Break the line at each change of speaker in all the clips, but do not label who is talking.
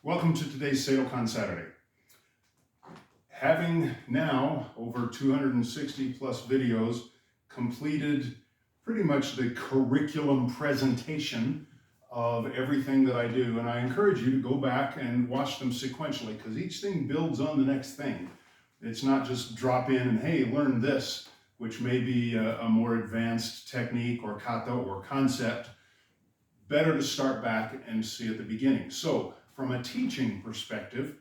Welcome to today's Seidokan Saturday. Having now over 260 plus videos completed pretty much the curriculum presentation of everything that I do, and I encourage you to go back and watch them sequentially because each thing builds on the next thing. It's not just drop in and hey, learn this, which may be a more advanced technique or kata or concept. Better to start back and see at the beginning. So from a teaching perspective,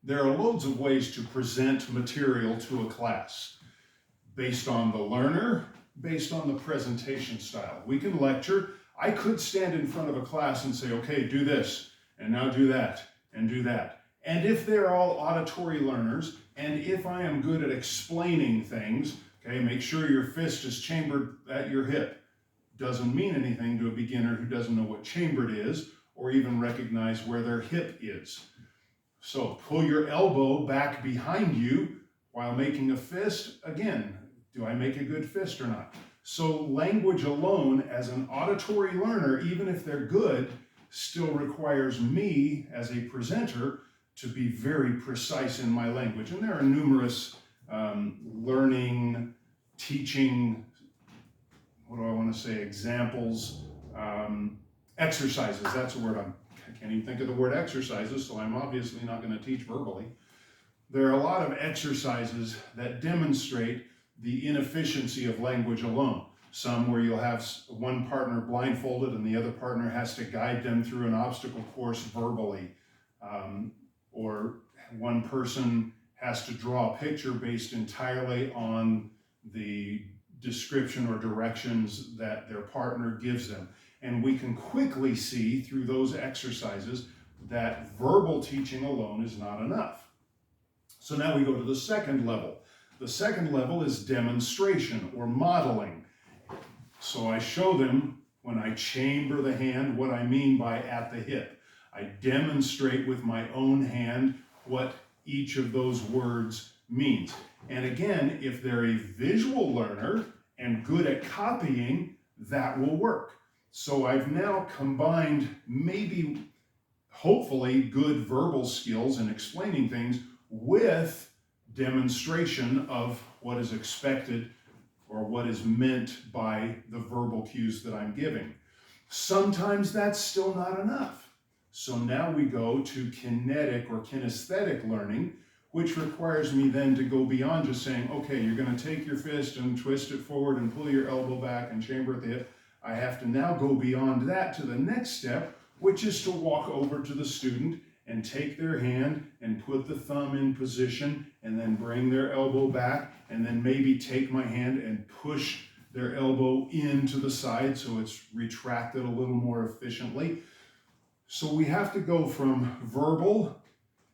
there are loads of ways to present material to a class based on the learner, based on the presentation style. We can lecture. I could stand in front of a class and say, okay, do this, and now do that, and do that. And if they're all auditory learners, and if I am good at explaining things, okay, make sure your fist is chambered at your hip. Doesn't mean anything to a beginner who doesn't know what chambered is, or even recognize where their hip is. So pull your elbow back behind you while making a fist. Again, do I make a good fist or not? So language alone as an auditory learner, even if they're good, still requires me as a presenter to be very precise in my language. And there are numerous learning, teaching, examples, exercises. That's a word I can't even think of the word exercises, so I'm obviously not going to teach verbally. There are a lot of exercises that demonstrate the inefficiency of language alone. Some where you'll have one partner blindfolded and the other partner has to guide them through an obstacle course verbally. Or one person has to draw a picture based entirely on the description or directions that their partner gives them. And we can quickly see through those exercises that verbal teaching alone is not enough. So now we go to the second level. The second level is demonstration or modeling. So I show them when I chamber the hand what I mean by at the hip. I demonstrate with my own hand what each of those words means. And again, if they're a visual learner and good at copying, that will work. So I've now combined maybe, hopefully, good verbal skills in explaining things with demonstration of what is expected or what is meant by the verbal cues that I'm giving. Sometimes that's still not enough. So now we go to kinetic or kinesthetic learning, which requires me then to go beyond just saying, okay, you're going to take your fist and twist it forward and pull your elbow back and chamber at the hip. I have to now go beyond that to the next step, which is to walk over to the student and take their hand and put the thumb in position and then bring their elbow back and then maybe take my hand and push their elbow into the side so it's retracted a little more efficiently. So we have to go from verbal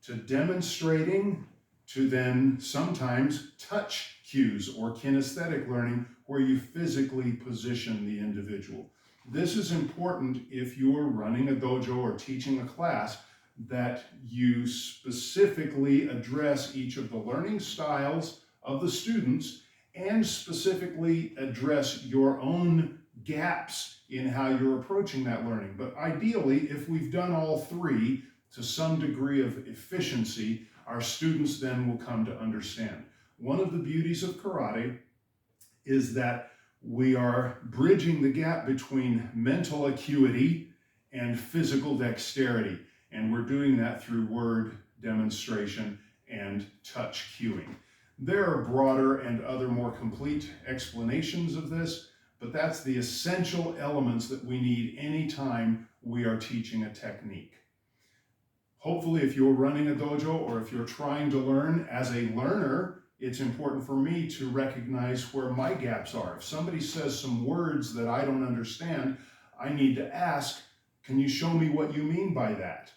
to demonstrating to then sometimes touch cues or kinesthetic learning where you physically position the individual. This is important if you're running a dojo or teaching a class, that you specifically address each of the learning styles of the students and specifically address your own gaps in how you're approaching that learning. But ideally, if we've done all three to some degree of efficiency, our students then will come to understand. One of the beauties of karate is that we are bridging the gap between mental acuity and physical dexterity. And we're doing that through word demonstration and touch cueing. There are broader and other more complete explanations of this, but that's the essential elements that we need anytime we are teaching a technique. Hopefully, if you're running a dojo or if you're trying to learn as a learner, it's important for me to recognize where my gaps are. If somebody says some words that I don't understand, I need to ask, can you show me what you mean by that?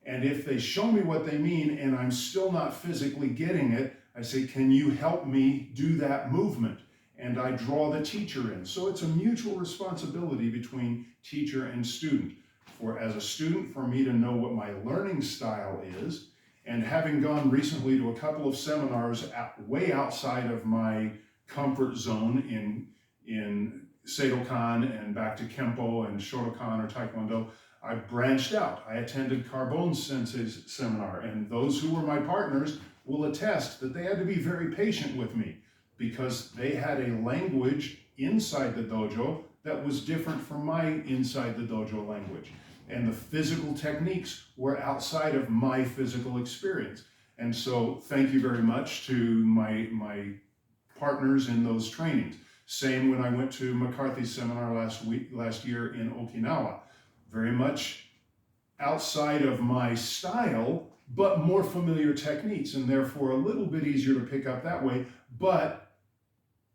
And if they show me what they mean and I'm still not physically getting it, I say, can you help me do that movement? And I draw the teacher in. So it's a mutual responsibility between teacher and student. As a student, for me to know what my learning style is, and having gone recently to a couple of seminars way outside of my comfort zone in Seidokan and back to Kempo and Shotokan or Taekwondo, I branched out. I attended Carbone Sensei's seminar, and those who were my partners will attest that they had to be very patient with me because they had a language inside the dojo that was different from my inside the dojo language. And the physical techniques were outside of my physical experience. And so thank you very much to my partners in those trainings. Same when I went to McCarthy's seminar last year in Okinawa. Very much outside of my style, but more familiar techniques, and therefore a little bit easier to pick up that way, but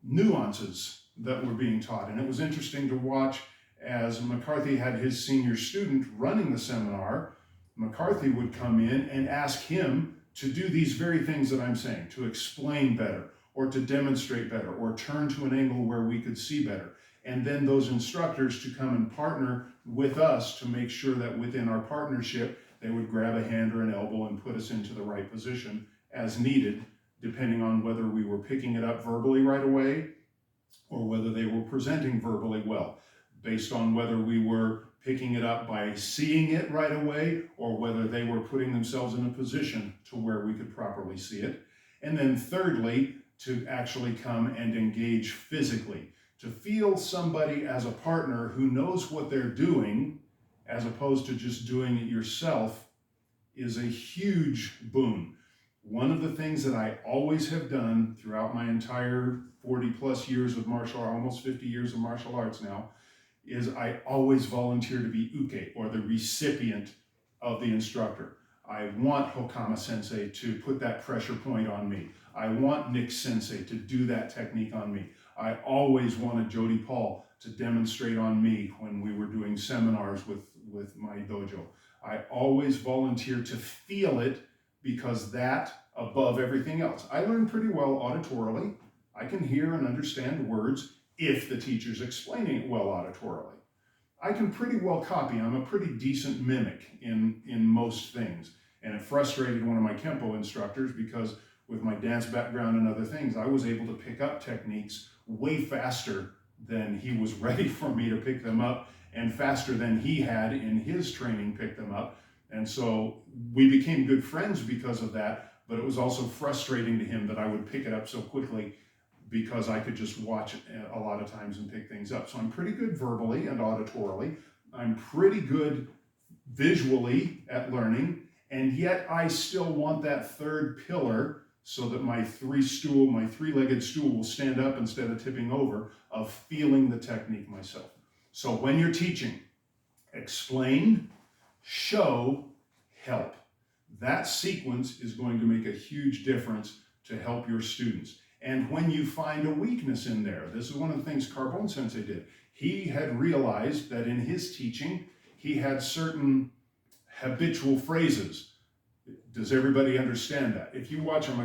nuances that were being taught. And it was interesting to watch as McCarthy had his senior student running the seminar. McCarthy would come in and ask him to do these very things that I'm saying, to explain better, or to demonstrate better, or turn to an angle where we could see better. And then those instructors to come and partner with us to make sure that within our partnership, they would grab a hand or an elbow and put us into the right position as needed, depending on whether we were picking it up verbally right away or whether they were presenting verbally well, based on whether we were picking it up by seeing it right away or whether they were putting themselves in a position to where we could properly see it. And then thirdly, to actually come and engage physically, to feel somebody as a partner who knows what they're doing as opposed to just doing it yourself is a huge boon. One of the things that I always have done throughout my entire 40 plus years of martial arts, almost 50 years of martial arts now, is I always volunteer to be uke, or the recipient of the instructor. I want Hokama Sensei to put that pressure point on me. I want Nick Sensei to do that technique on me. I always wanted Jody Paul to demonstrate on me when we were doing seminars with my dojo. I always volunteer to feel it because that, above everything else. I learn pretty well auditorily. I can hear and understand words if the teacher's explaining it well auditorily. I can pretty well copy. I'm a pretty decent mimic in most things. And it frustrated one of my Kempo instructors because with my dance background and other things, I was able to pick up techniques way faster than he was ready for me to pick them up, and faster than he had in his training picked them up. And so we became good friends because of that, but it was also frustrating to him that I would pick it up so quickly because I could just watch it a lot of times and pick things up. So I'm pretty good verbally and auditorily. I'm pretty good visually at learning, and yet I still want that third pillar so that my three-legged stool will stand up instead of tipping over, of feeling the technique myself. So when you're teaching, explain, show, help. That sequence is going to make a huge difference to help your students. And when you find a weakness in there, this is one of the things Carbone Sensei did. He had realized that in his teaching, he had certain habitual phrases. Does everybody understand that? If you watch an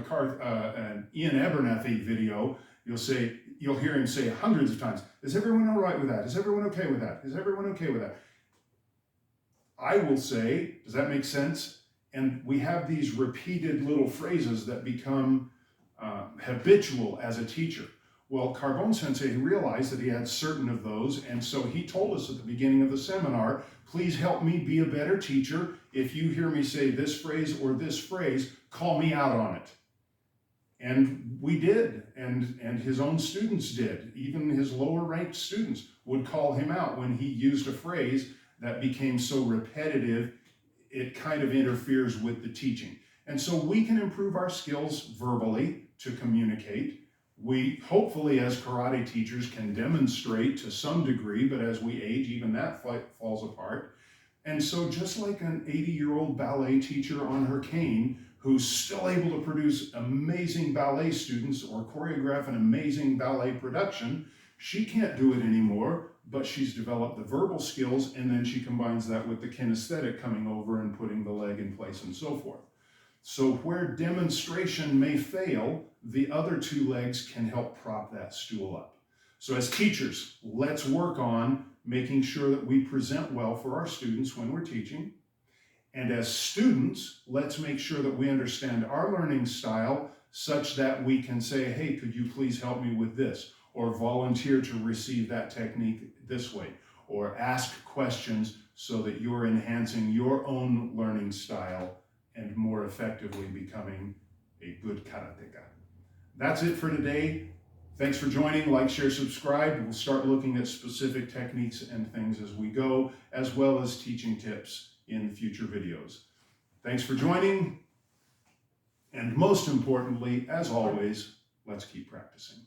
Ian Abernathy video, you'll hear him say hundreds of times, is everyone all right with that? Is everyone okay with that? Is everyone okay with that? I will say, does that make sense? And we have these repeated little phrases that become habitual as a teacher. Well, Carbone Sensei realized that he had certain of those, and so he told us at the beginning of the seminar, please help me be a better teacher. If you hear me say this phrase or this phrase, call me out on it. And we did, and his own students did. Even his lower ranked students would call him out when he used a phrase that became so repetitive, it kind of interferes with the teaching. And so we can improve our skills verbally to communicate. We hopefully as karate teachers can demonstrate to some degree, but as we age, even that falls apart. And so just like an 80-year-old ballet teacher on her cane, who's still able to produce amazing ballet students or choreograph an amazing ballet production, she can't do it anymore, but she's developed the verbal skills, and then she combines that with the kinesthetic coming over and putting the leg in place and so forth. So where demonstration may fail, the other two legs can help prop that stool up. So as teachers, let's work on making sure that we present well for our students when we're teaching. And as students, let's make sure that we understand our learning style such that we can say, hey, could you please help me with this? Or volunteer to receive that technique this way. Or ask questions so that you're enhancing your own learning style and more effectively becoming a good karateka. That's it for today. Thanks for joining. Like, share, subscribe. We'll start looking at specific techniques and things as we go, as well as teaching tips in future videos. Thanks for joining. And most importantly, as always, let's keep practicing.